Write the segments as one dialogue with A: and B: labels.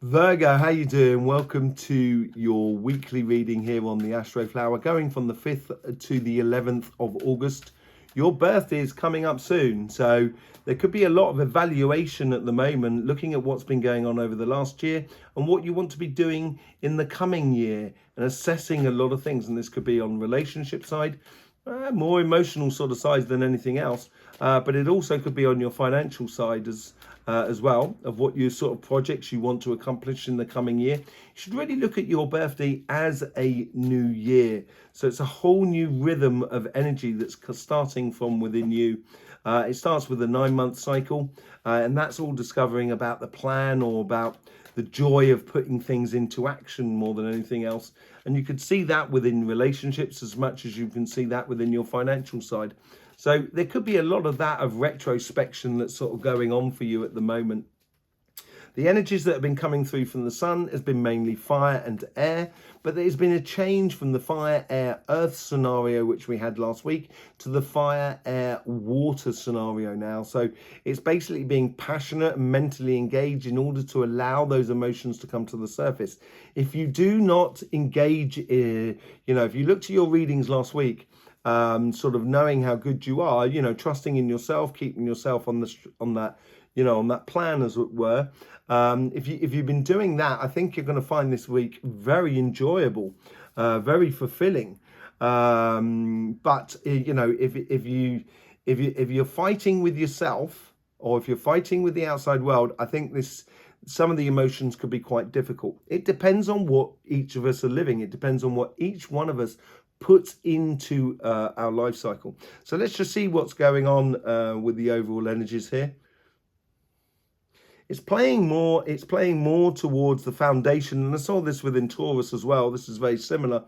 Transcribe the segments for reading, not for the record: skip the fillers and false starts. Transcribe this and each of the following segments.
A: Virgo, how you doing? Welcome to your weekly reading here on the Astroflower, going from the 5th to the 11th of August. Your birthday is coming up soon, so there could be a lot of evaluation at the moment, looking at what's been going on over the last year and what you want to be doing in the coming year and assessing a lot of things. And this could be on relationship side, more emotional sort of side than anything else, but it also could be on your financial side as well, of what your sort of projects you want to accomplish in the coming year. You should really look at your birthday as a new year. So it's a whole new rhythm of energy that's starting from within you. It starts with a 9-month cycle, and that's all discovering about the plan or about the joy of putting things into action more than anything else. And you could see that within relationships as much as you can see that within your financial side. So there could be a lot of that of retrospection that's sort of going on for you at the moment. The energies that have been coming through from the sun has been mainly fire and air, but there's been a change from the fire, air, earth scenario, which we had last week, to the fire, air, water scenario now. So it's basically being passionate and mentally engaged in order to allow those emotions to come to the surface. If you do not engage, if you look to your readings last week, sort of knowing how good you are, trusting in yourself, keeping yourself on that plan, as it were. If you've been doing that, I think you're going to find this week very enjoyable, very fulfilling. But if you're fighting with yourself, or if you're fighting with the outside world, I think some of the emotions could be quite difficult. It depends on what each of us are living. It depends on what each one of us puts into our life cycle. So let's just see what's going on with the overall energies here. It's playing more towards the foundation, and I saw this within Taurus as well. This is very similar.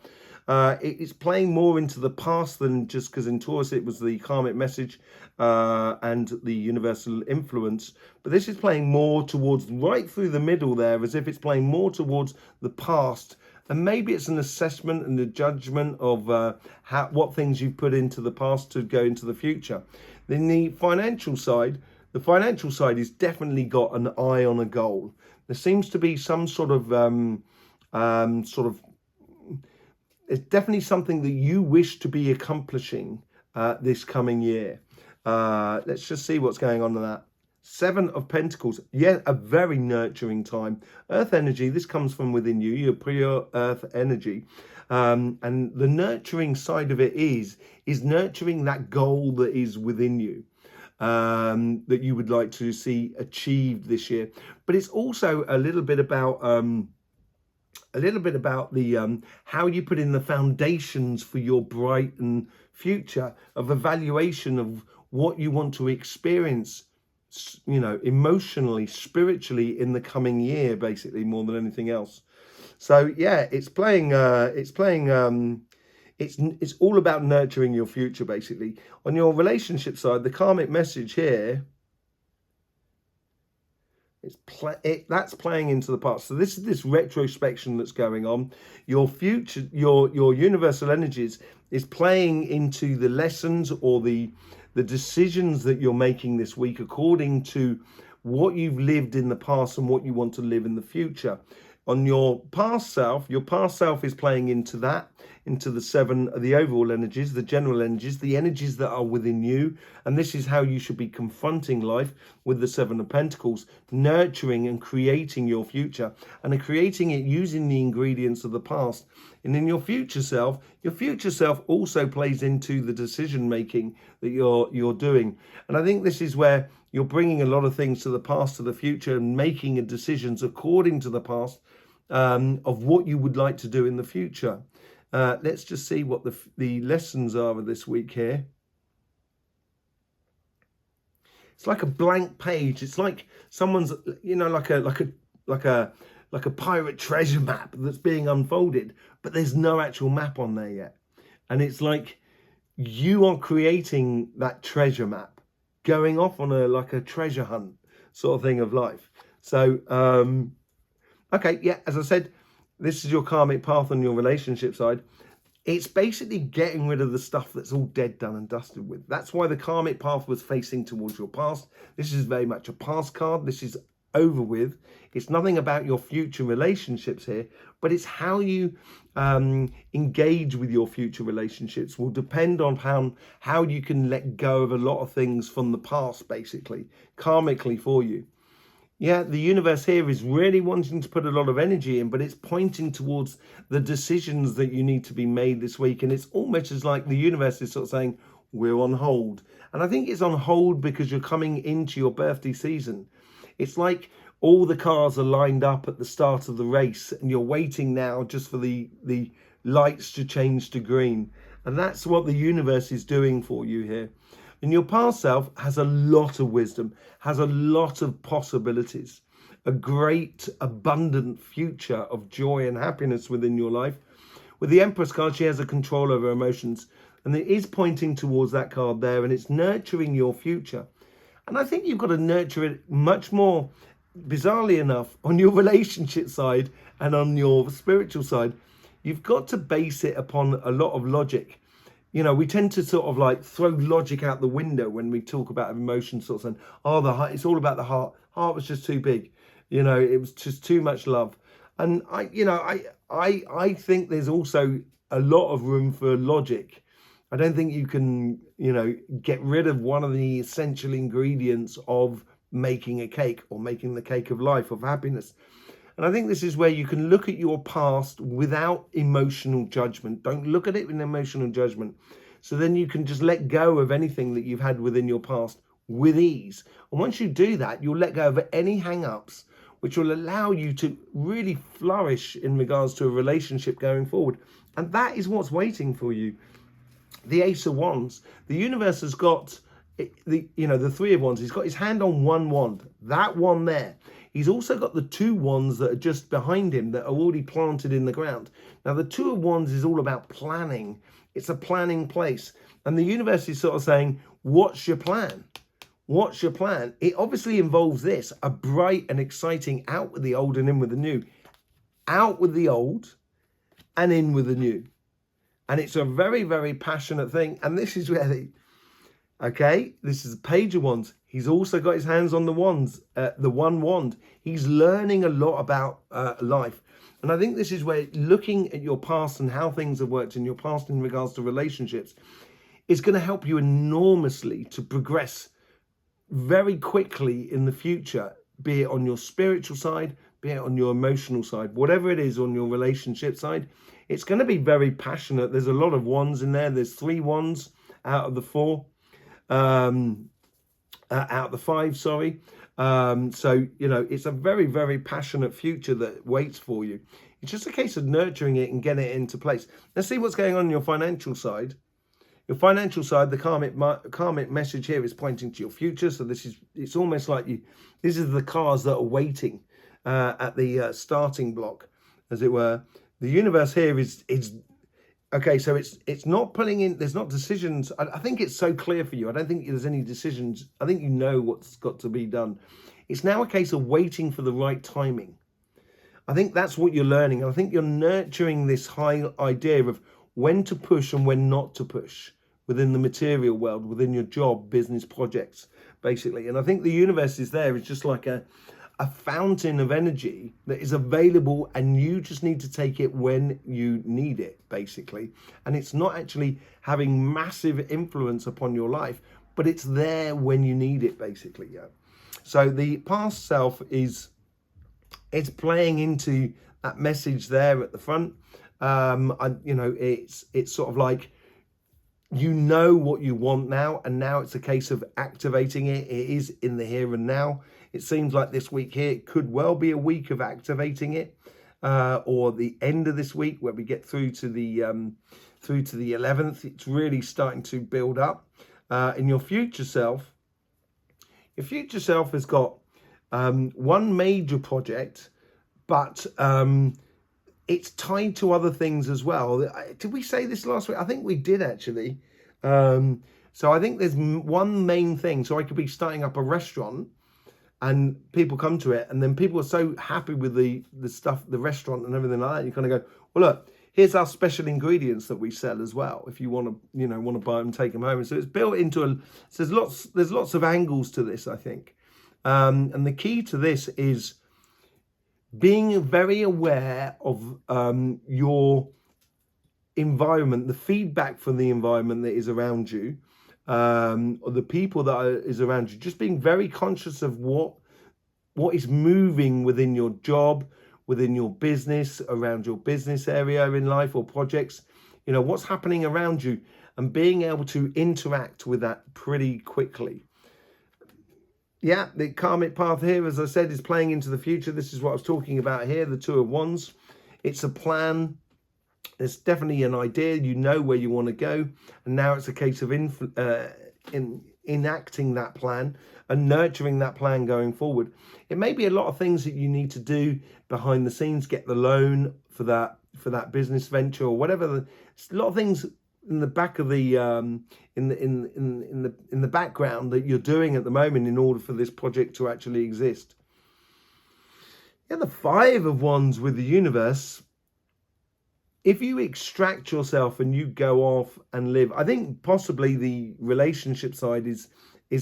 A: It's playing more into the past than just because in Taurus it was the karmic message and the universal influence. But this is playing more towards right through the middle there, as if it's playing more towards the past. And maybe it's an assessment and a judgment of what things you've put into the past to go into the future. Then the financial side has definitely got an eye on a goal. There seems to be some sort of it's definitely something that you wish to be accomplishing this coming year. Let's just see what's going on with that. 7 of Pentacles, a very nurturing time. Earth energy, this comes from within you, your pure earth energy. And the nurturing side of it is nurturing that goal that is within you, that you would like to see achieved this year. But it's also a little bit about the how you put in the foundations for your bright and future, of evaluation of what you want to experience, emotionally, spiritually in the coming year, basically, more than anything else. So it's all about nurturing your future, basically. On your relationship side, the karmic message here, that's playing into the past. So this is this retrospection that's going on. Your future, your universal energies is playing into the lessons or the decisions that you're making this week according to what you've lived in the past and what you want to live in the future. On your past self is playing into the 7 of the overall energies, the general energies, the energies that are within you. And this is how you should be confronting life with the 7 of Pentacles, nurturing and creating your future, and creating it using the ingredients of the past. And in your future self also plays into the decision making that you're doing. And I think this is where you're bringing a lot of things to the past, to the future, and making decisions according to the past, of what you would like to do in the future. Let's just see what the lessons are of this week here. It's like a blank page. It's like someone's, like a pirate treasure map that's being unfolded, but there's no actual map on there yet. And it's like you are creating that treasure map, going off on a treasure hunt sort of thing of life. So, as I said, this is your karmic path on your relationship side. It's basically getting rid of the stuff that's all dead, done and dusted with. That's why the karmic path was facing towards your past. This is very much a past card. This is over with. It's nothing about your future relationships here, but it's how you engage with your future relationships will depend on how you can let go of a lot of things from the past, basically, karmically for you. Yeah, the universe here is really wanting to put a lot of energy in, but it's pointing towards the decisions that you need to be made this week. And it's almost as like the universe is sort of saying, we're on hold. And I think it's on hold because you're coming into your birthday season. It's like all the cars are lined up at the start of the race and you're waiting now just for the lights to change to green. And that's what the universe is doing for you here. And your past self has a lot of wisdom, has a lot of possibilities, a great, abundant future of joy and happiness within your life. With the Empress card, she has a control over emotions, and it is pointing towards that card there, and it's nurturing your future. And I think you've got to nurture it much more, bizarrely enough, on your relationship side and on your spiritual side. You've got to base it upon a lot of logic. You know, we tend to sort of like throw logic out the window when we talk about emotions, sort of saying, oh, the heart, it's all about the heart. Heart was just too big. You know, it was just too much love. And I think there's also a lot of room for logic. I don't think you can, get rid of one of the essential ingredients of making a cake or making the cake of life, of happiness. And I think this is where you can look at your past without emotional judgment. Don't look at it with emotional judgment. So then you can just let go of anything that you've had within your past with ease. And once you do that, you'll let go of any hang-ups, which will allow you to really flourish in regards to a relationship going forward. And that is what's waiting for you. The Ace of Wands, the universe has got the Three of Wands. He's got his hand on one wand, that one there. He's also got the two wands that are just behind him that are already planted in the ground. Now, the Two of Wands is all about planning. It's a planning place. And the universe is sort of saying, what's your plan? What's your plan? It obviously involves this, a bright and exciting out with the old and in with the new. Out with the old and in with the new. And it's a very, very passionate thing. And this is where this is the Page of Wands. He's also got his hands on the wands, the one wand. He's learning a lot about life. And I think this is where looking at your past and how things have worked in your past in regards to relationships is going to help you enormously to progress very quickly in the future, be it on your spiritual side, be it on your emotional side, whatever it is on your relationship side. It's going to be very passionate. There's a lot of wands in there. There's 3 wands out of the 4. Out of the 5, sorry. So, it's a very, very passionate future that waits for you. It's just a case of nurturing it and getting it into place. Let's see what's going on your financial side. Your financial side, the karmic message here is pointing to your future. So it's almost like this is the cars that are waiting at the starting block, as it were. The universe here is okay, so it's not pulling in, there's not decisions. I think it's so clear for you. I don't think there's any decisions. I think you know what's got to be done. It's now a case of waiting for the right timing. I think that's what you're learning. I think you're nurturing this high idea of when to push and when not to push within the material world, within your job, business, projects, basically. And I think the universe is there. It's just like a fountain of energy that is available, and you just need to take it when you need it, basically. And it's not actually having massive influence upon your life, but it's there when you need it, basically. Yeah. So the past self it's playing into that message there at the front. It's sort of like, what you want now, and now it's a case of activating it. It is in the here and now. It seems like this week here, it could well be a week of activating it, or the end of this week where we get through to the 11th. It's really starting to build up. In your future self has got one major project, but it's tied to other things as well. Did we say this last week? I think we did, actually. So I think there's one main thing. So I could be starting up a restaurant and people come to it, and then people are so happy with the stuff, the restaurant and everything like that. You kind of go, well, look, here's our special ingredients that we sell as well, if you want to buy them and take them home. And so it's built into there's lots of angles to this, I think. And the key to this is being very aware of your environment, the feedback from the environment that is around you, or the people that is around you. Just being very conscious of what is moving within your job, within your business, around your business area in life or projects. You know, what's happening around you, and being able to interact with that pretty quickly. Yeah, the karmic path here, as I said, is playing into the future. This is what I was talking about here, the Two of Wands. It's a plan. It's definitely an idea. You know where you want to go. And now it's a case of enacting that plan and nurturing that plan going forward. It may be a lot of things that you need to do behind the scenes, get the loan for that business venture or whatever. It's a lot of things in the back of the in the background that you're doing at the moment in order for this project to actually exist. Yeah, the Five of Wands with the universe. If you extract yourself and you go off and live, I think possibly the relationship side is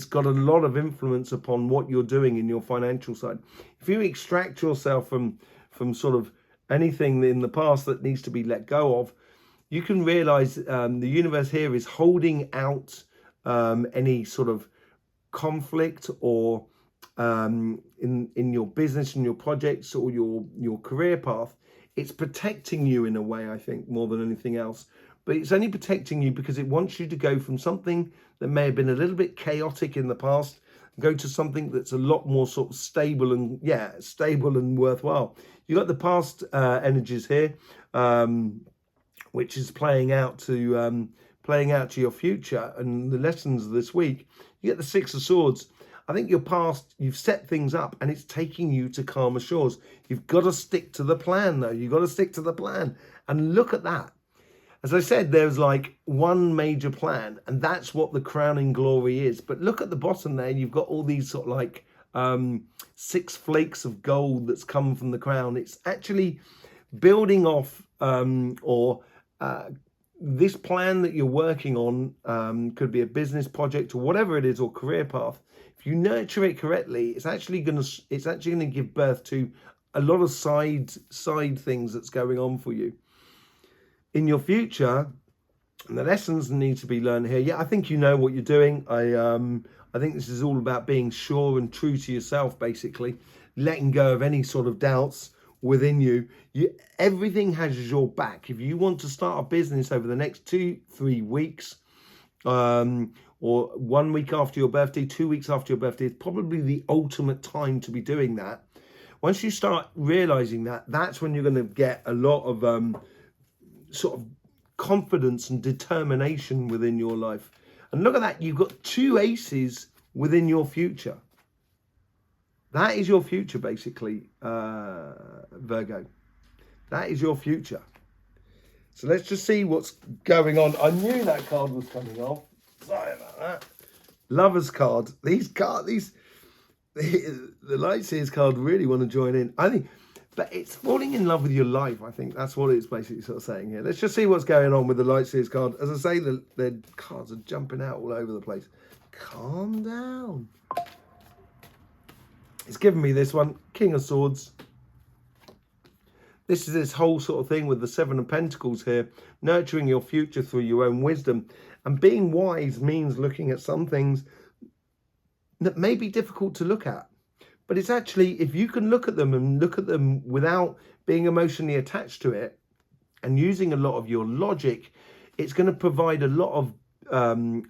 A: got a lot of influence upon what you're doing in your financial side. If you extract yourself from sort of anything in the past that needs to be let go of, you can realize the universe here is holding out any sort of conflict or in your business and your projects or your career path. It's protecting you in a way, I think, more than anything else. But it's only protecting you because it wants you to go from something that may have been a little bit chaotic in the past, go to something that's a lot more sort of stable and worthwhile. You got the past energies here, which is playing out to your future and the lessons of this week. You get the Six of Swords. I think your past, you've set things up and it's taking you to calmer shores. You've got to stick to the plan, though. You've got to stick to the plan. And look at that. As I said, there's like one major plan, and that's what the crowning glory is. But look at the bottom there. You've got all these sort of like 6 flakes of gold that's come from the crown. It's actually building off this plan that you're working on, could be a business project or whatever it is, or career path. If you nurture it correctly, it's actually going to give birth to a lot of side things that's going on for you in your future. And the lessons need to be learned here. Yeah, I think you know what you're doing. I think this is all about being sure and true to yourself, basically, letting go of any sort of doubts within you. Everything has your back. If you want to start a business over the next 2-3 weeks, or 1 week after your birthday, 2 weeks after your birthday, it's probably the ultimate time to be doing that. Once you start realizing that, that's when you're going to get a lot of sort of confidence and determination within your life. And look at that, you've got 2 aces within your future. That is your future, basically, Virgo. That is your future. So let's just see what's going on. I knew that card was coming off. Sorry about that. Lover's card. The Light Seers card really want to join in. I think, but it's falling in love with your life. I think that's what it's basically sort of saying here. Let's just see what's going on with the Light Seers card. As I say, the cards are jumping out all over the place. Calm down. It's given me this one, King of Swords. This is this whole sort of thing with the Seven of Pentacles here, nurturing your future through your own wisdom. And being wise means looking at some things that may be difficult to look at. But it's actually, if you can look at them and look at them without being emotionally attached to it and using a lot of your logic, it's going to provide a lot of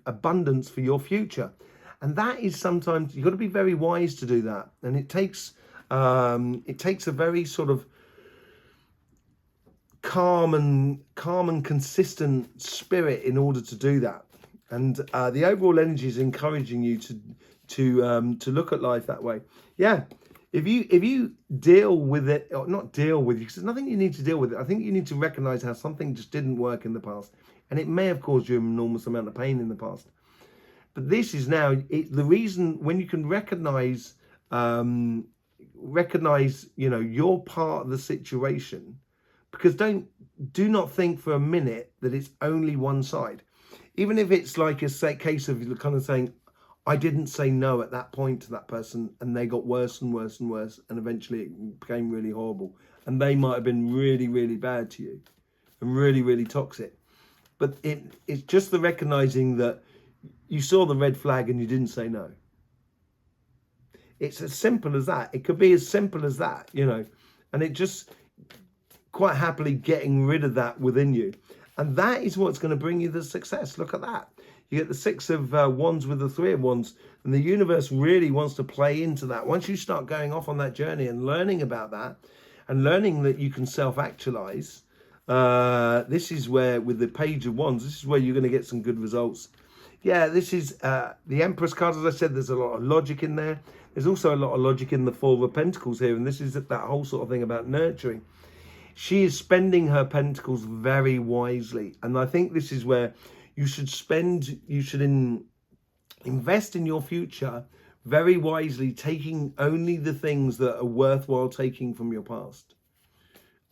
A: abundance for your future. And that is sometimes, you've got to be very wise to do that. And it takes a very sort of calm and consistent spirit in order to do that. And the overall energy is encouraging you to look at life that way. Yeah, if you deal with it, or not deal with it, because there's nothing you need to deal with it. I think you need to recognize how something just didn't work in the past, and it may have caused you an enormous amount of pain in the past. But this is now the reason, when you can recognize you're part of the situation. Because do not think for a minute that it's only one side. Even if it's like a case of kind of saying, I didn't say no at that point to that person, and they got worse and worse and worse, and eventually it became really horrible. And they might have been really, really bad to you and really, really toxic. But it's just the recognizing that you saw the red flag and you didn't say no. It's as simple as that. It could be as simple as that, you know, and it just quite happily getting rid of that within you. And that is what's going to bring you the success. Look at that. You get the 6 of Wands with the 3 of Wands, and the universe really wants to play into that. Once you start going off on that journey and learning about that, and learning that you can self-actualize, this is where, with the Page of Wands, this is where you're going to get some good results. Yeah, this is the Empress card. As I said, there's a lot of logic in there. There's also a lot of logic in the 4 of Pentacles here, and this is that whole sort of thing about nurturing. She is spending her pentacles very wisely, and I think this is where you should invest in your future very wisely, taking only the things that are worthwhile taking from your past.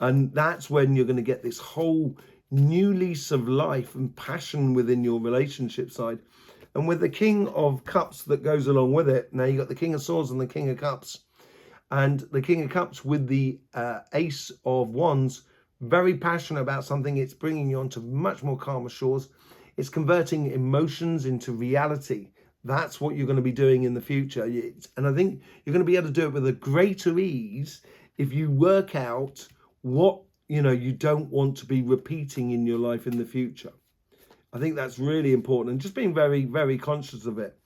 A: And that's when you're going to get this whole new lease of life and passion within your relationship side. And with the King of Cups that goes along with it, now you got the King of Swords and the King of Cups. And the King of Cups with the Ace of Wands, very passionate about something. It's bringing you onto much more calmer shores. It's converting emotions into reality. That's what you're going to be doing in the future. And I think you're going to be able to do it with a greater ease if you work out what, you know, you don't want to be repeating in your life in the future. I think that's really important, and just being very, very conscious of it.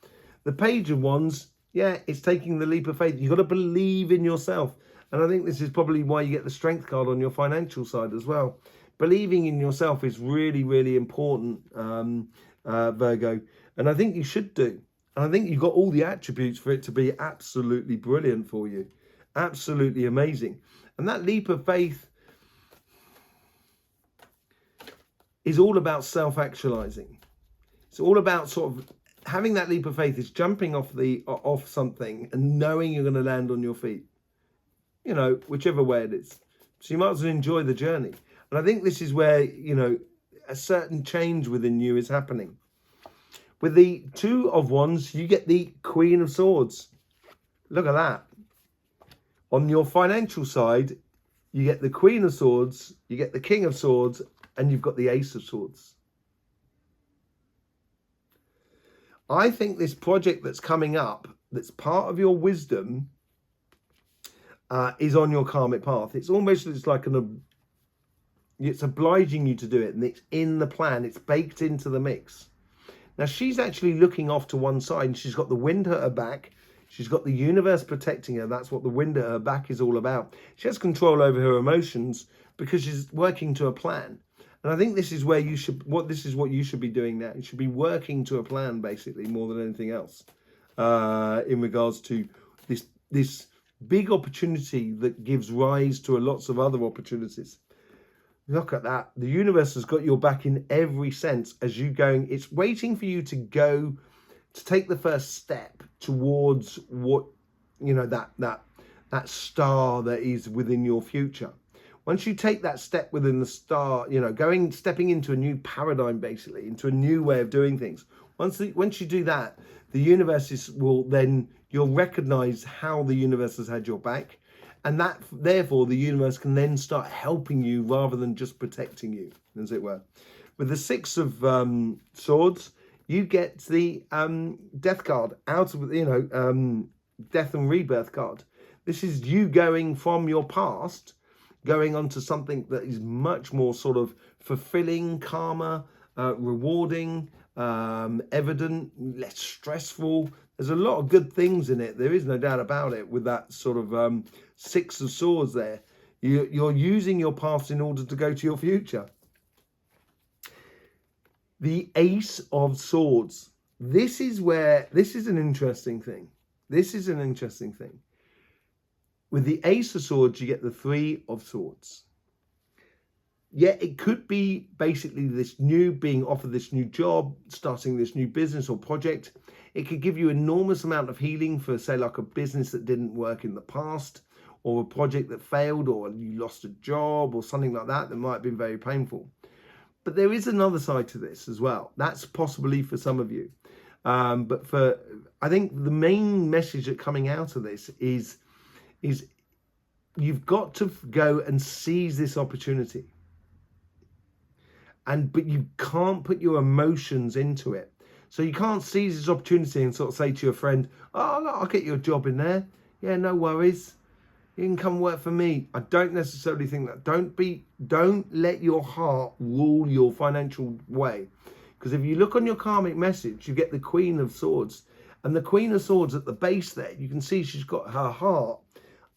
A: The Page of Wands, yeah, it's taking the leap of faith. You've got to believe in yourself. And I think this is probably why you get the Strength card on your financial side as well. Believing in yourself is really, really important, Virgo. And I think you should do. And I think you've got all the attributes for it to be absolutely brilliant for you. Absolutely amazing. And that leap of faith is all about self-actualizing. It's all about sort of having that leap of faith. Is jumping off something and knowing you're going to land on your feet, you know, whichever way it is. So you might as well enjoy the journey. And I think this is where, you know, a certain change within you is happening. With the 2 of Wands, you get the Queen of Swords. Look at that. On your financial side, you get the Queen of Swords, you get the King of Swords, and you've got the Ace of Swords. I think this project that's coming up, that's part of your wisdom, is on your karmic path. It's almost, it's like it's obliging you to do it, and it's in the plan. It's baked into the mix. Now, she's actually looking off to one side, and she's got the wind at her back. She's got the universe protecting her. That's what the wind at her back is all about. She has control over her emotions because she's working to a plan. And I think this is where this is what you should be doing now. You should be working to a plan, basically, more than anything else, in regards to this big opportunity that gives rise to lots of other opportunities. Look at that. The universe has got your back in every sense as you going. It's waiting for you to go, to take the first step towards what, you know, that star that is within your future. Once you take that step within the star, you know, stepping into a new paradigm, basically, into a new way of doing things. Once you do that, the universe you'll recognize how the universe has had your back. And that, therefore, the universe can then start helping you rather than just protecting you, as it were. With the 6 of Swords, you get the Death card out of, you know, Death and Rebirth card. This is you going from your past, going on to something that is much more sort of fulfilling, calmer, rewarding, evident, less stressful. There's a lot of good things in it. There is no doubt about it with that sort of 6 of Swords there. You're using your past in order to go to your future. The Ace of Swords. This is an interesting thing. This is an interesting thing. With the Ace of Swords, you get the 3 of Swords. Yeah, it could be basically being offered this new job, starting this new business or project. It could give you enormous amount of healing for, say, like a business that didn't work in the past, or a project that failed, or you lost a job or something like that might have been very painful. But there is another side to this as well. That's possibly for some of you. But I think the main message that coming out of this is you've got to go and seize this opportunity. But you can't put your emotions into it. So you can't seize this opportunity and sort of say to your friend, oh, look, I'll get you a job in there. Yeah, no worries. You can come work for me. I don't necessarily think that. Don't let your heart rule your financial way. Because if you look on your karmic message, you get the Queen of Swords. And the Queen of Swords at the base there, you can see she's got her heart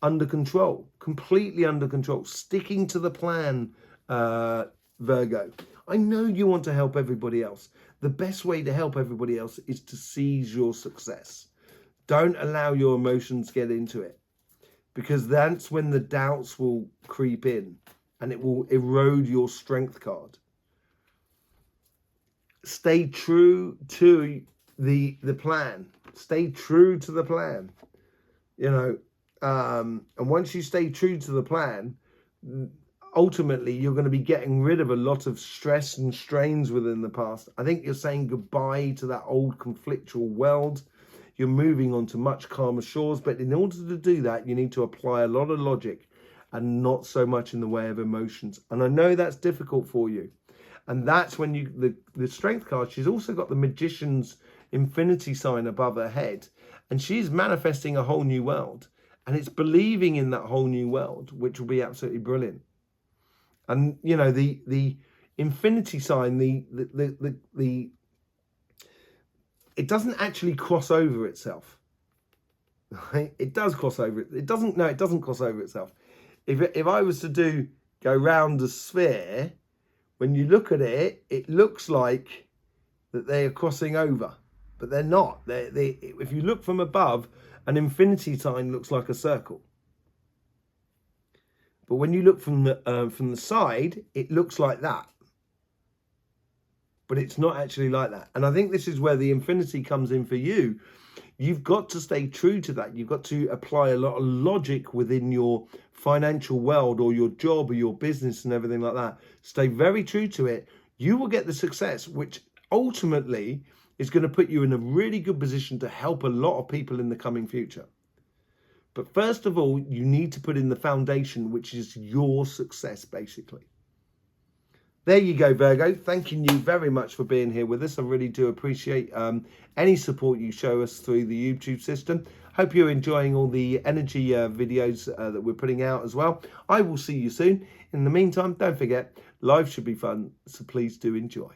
A: under control, completely under control, sticking to the plan, Virgo. I know you want to help everybody else. The best way to help everybody else is to seize your success. Don't allow your emotions get into it, because that's when the doubts will creep in and it will erode your strength card. Stay true to the plan. Stay true to the plan. You know, and once you stay true to the plan, ultimately you're going to be getting rid of a lot of stress and strains within the past. I think you're saying goodbye to that old conflictual world. You're moving on to much calmer shores, but in order to do that, you need to apply a lot of logic and not so much in the way of emotions. And I know that's difficult for you. And that's when the strength card, she's also got the Magician's infinity sign above her head, and she's manifesting a whole new world. And it's believing in that whole new world, which will be absolutely brilliant. And, you know, the infinity sign, it doesn't actually cross over itself. Right? It does cross over. It doesn't cross over itself. If I was to go round a sphere, when you look at it, it looks like that they are crossing over, but they're not. If you look from above, an infinity sign looks like a circle. But when you look from the side, it looks like that. But it's not actually like that. And I think this is where the infinity comes in for you. You've got to stay true to that. You've got to apply a lot of logic within your financial world or your job or your business and everything like that. Stay very true to it. You will get the success, which ultimately is going to put you in a really good position to help a lot of people in the coming future. But first of all, you need to put in the foundation, which is your success, basically. There you go, Virgo. Thanking you very much for being here with us. I really do appreciate any support you show us through the YouTube system. Hope you're enjoying all the energy videos that we're putting out as well. I will see you soon. In the meantime, don't forget, life should be fun, so please do enjoy.